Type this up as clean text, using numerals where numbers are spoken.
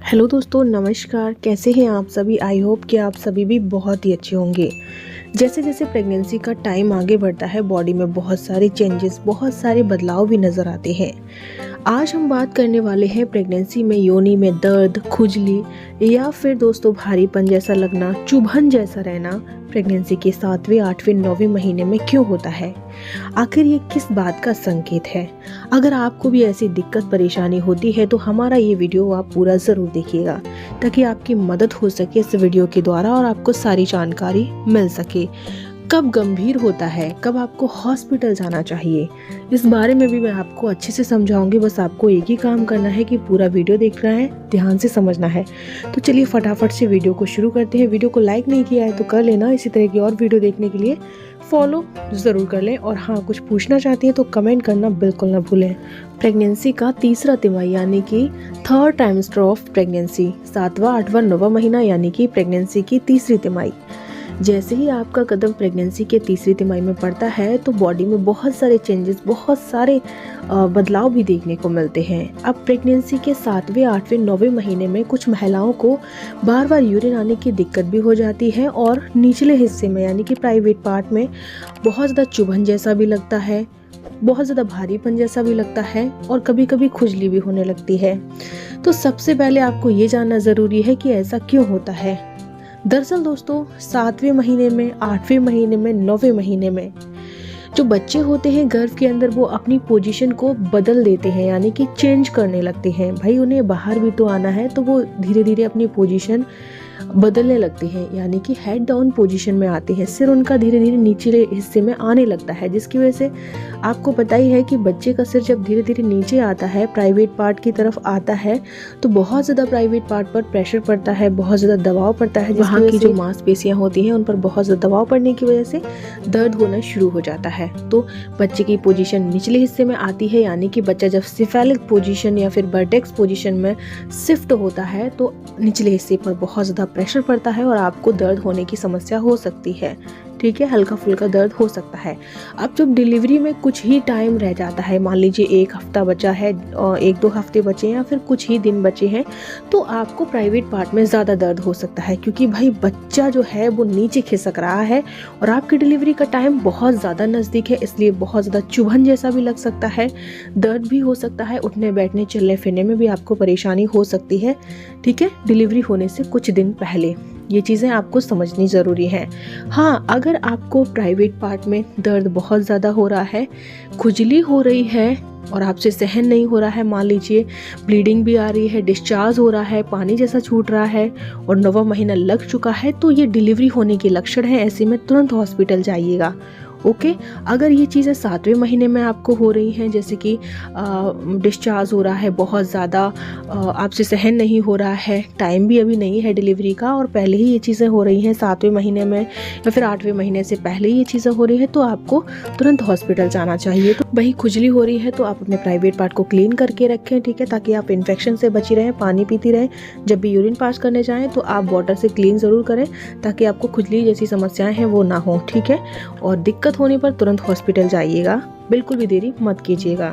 Hello दोस्तों, नमस्कार। कैसे हैं आप सभी? आई होप कि आप सभी भी बहुत ही अच्छे होंगे। जैसे जैसे प्रेगनेंसी का टाइम आगे बढ़ता है, बॉडी में बहुत सारे चेंजेस, बहुत सारे बदलाव भी नज़र आते हैं। आज हम बात करने वाले हैं प्रेगनेंसी में योनि में दर्द, खुजली या फिर दोस्तों भारीपन जैसा लगना, चुभन जैसा रहना प्रेगनेंसी के 7वें, 8वें, 9वें महीने में क्यों होता है। आखिर ये किस बात का संकेत है? अगर आपको भी ऐसी दिक्कत परेशानी होती है तो हमारा ये वीडियो आप पूरा ज़रूर देखिएगा, ताकि आपकी मदद हो सके इस वीडियो के द्वारा और आपको सारी जानकारी मिल सके। कब गंभीर होता है, कब आपको हॉस्पिटल जाना चाहिए, इस बारे में भी मैं आपको अच्छे से समझाऊंगी। बस आपको एक ही काम करना है कि पूरा वीडियो देखना है, ध्यान से समझना है। तो चलिए फटाफट से वीडियो को शुरू करते हैं। वीडियो को लाइक नहीं किया है तो कर लेना। इसी तरह की और वीडियो देखने के लिए फॉलो ज़रूर कर लें। और हाँ, कुछ पूछना चाहती हैं तो कमेंट करना बिल्कुल ना भूलें। प्रेगनेंसी का तीसरा तिमाही यानी कि थर्ड ट्राइमेस्टर ऑफ प्रेगनेंसी, 7वां, 8वां, 9वां महीना यानी कि प्रेगनेंसी की तीसरी तिमाही। जैसे ही आपका कदम प्रेगनेंसी के तीसरी तिमाही में पड़ता है तो बॉडी में बहुत सारे चेंजेस, बहुत सारे बदलाव भी देखने को मिलते हैं। अब प्रेगनेंसी के 7वें, 8वें, 9वें महीने में कुछ महिलाओं को बार बार यूरिन आने की दिक्कत भी हो जाती है और निचले हिस्से में यानी कि प्राइवेट पार्ट में बहुत ज़्यादा चुभन जैसा भी लगता है, बहुत ज़्यादा भारीपन जैसा भी लगता है और कभी कभी खुजली भी होने लगती है। तो सबसे पहले आपको ये जानना ज़रूरी है कि ऐसा क्यों होता है। दरअसल दोस्तों, 7वें महीने में, 8वें महीने में, 9वें महीने में जो बच्चे होते हैं गर्भ के अंदर, वो अपनी पोजीशन को बदल देते हैं, यानी कि चेंज करने लगते हैं। भाई उन्हें बाहर भी तो आना है, तो वो धीरे धीरे अपनी पोजीशन बदलने लगते हैं, यानी कि हेड डाउन पोजीशन में आते हैं। सिर उनका धीरे धीरे निचले हिस्से में आने लगता है, जिसकी वजह से आपको पता ही है कि बच्चे का सिर जब धीरे धीरे नीचे आता है, प्राइवेट पार्ट की तरफ आता है, तो बहुत ज़्यादा प्राइवेट पार्ट पर प्रेशर पड़ता है, बहुत ज़्यादा दबाव पड़ता है। वहाँ की जो मांसपेशियाँ होती हैं उन पर बहुत ज़्यादा दबाव पड़ने की वजह से दर्द होना शुरू हो जाता है। तो बच्चे की पोजीशन निचले हिस्से में आती है, यानी कि बच्चा जब सिफेलिक पोजीशन या फिर बर्टेक्स पोजीशन में शिफ्ट होता है तो निचले हिस्से पर बहुत ज़्यादा प्रेशर पड़ता है और आपको दर्द होने की समस्या हो सकती है। ठीक है, हल्का फुल्का दर्द हो सकता है। अब जब डिलीवरी में कुछ ही टाइम रह जाता है, मान लीजिए 1 हफ्ता बचा है, 1-2 हफ्ते बचे हैं या फिर कुछ ही दिन बचे हैं, तो आपको प्राइवेट पार्ट में ज़्यादा दर्द हो सकता है, क्योंकि भाई बच्चा जो है वो नीचे खिसक रहा है और आपकी डिलीवरी का टाइम बहुत ज़्यादा नज़दीक है, इसलिए बहुत ज़्यादा चुभन जैसा भी लग सकता है, दर्द भी हो सकता है, उठने बैठने चलने फिरने में भी आपको परेशानी हो सकती है। ठीक है, डिलीवरी होने से कुछ दिन पहले ये चीज़ें आपको समझनी ज़रूरी है। हाँ, अगर आपको प्राइवेट पार्ट में दर्द बहुत ज़्यादा हो रहा है, खुजली हो रही है और आपसे सहन नहीं हो रहा है, मान लीजिए ब्लीडिंग भी आ रही है, डिस्चार्ज हो रहा है, पानी जैसा छूट रहा है और 9वां महीना लग चुका है, तो ये डिलीवरी होने के लक्षण हैं। ऐसे में तुरंत हॉस्पिटल जाइएगा। ओके, अगर ये चीज़ें 7वें महीने में आपको हो रही हैं, जैसे कि डिस्चार्ज हो रहा है बहुत ज़्यादा, आपसे सहन नहीं हो रहा है, टाइम भी अभी नहीं है डिलीवरी का और पहले ही ये चीज़ें हो रही हैं 7वें महीने में या फिर 8वें महीने से पहले ही ये चीज़ें हो रही हैं, तो आपको तुरंत हॉस्पिटल जाना चाहिए। तो वही खुजली हो रही है तो आप अपने प्राइवेट पार्ट को क्लीन करके रखें, ठीक है, ताकि आप इन्फेक्शन से बची रहें, पानी पीती रहें। जब भी यूरिन पास करने जाएँ तो आप वाटर से क्लीन ज़रूर करें, ताकि आपको खुजली जैसी समस्याएँ हैं वो ना हो। ठीक है, और दिक्कत होने पर तुरंत हॉस्पिटल जाइएगा, बिल्कुल भी देरी मत कीजिएगा।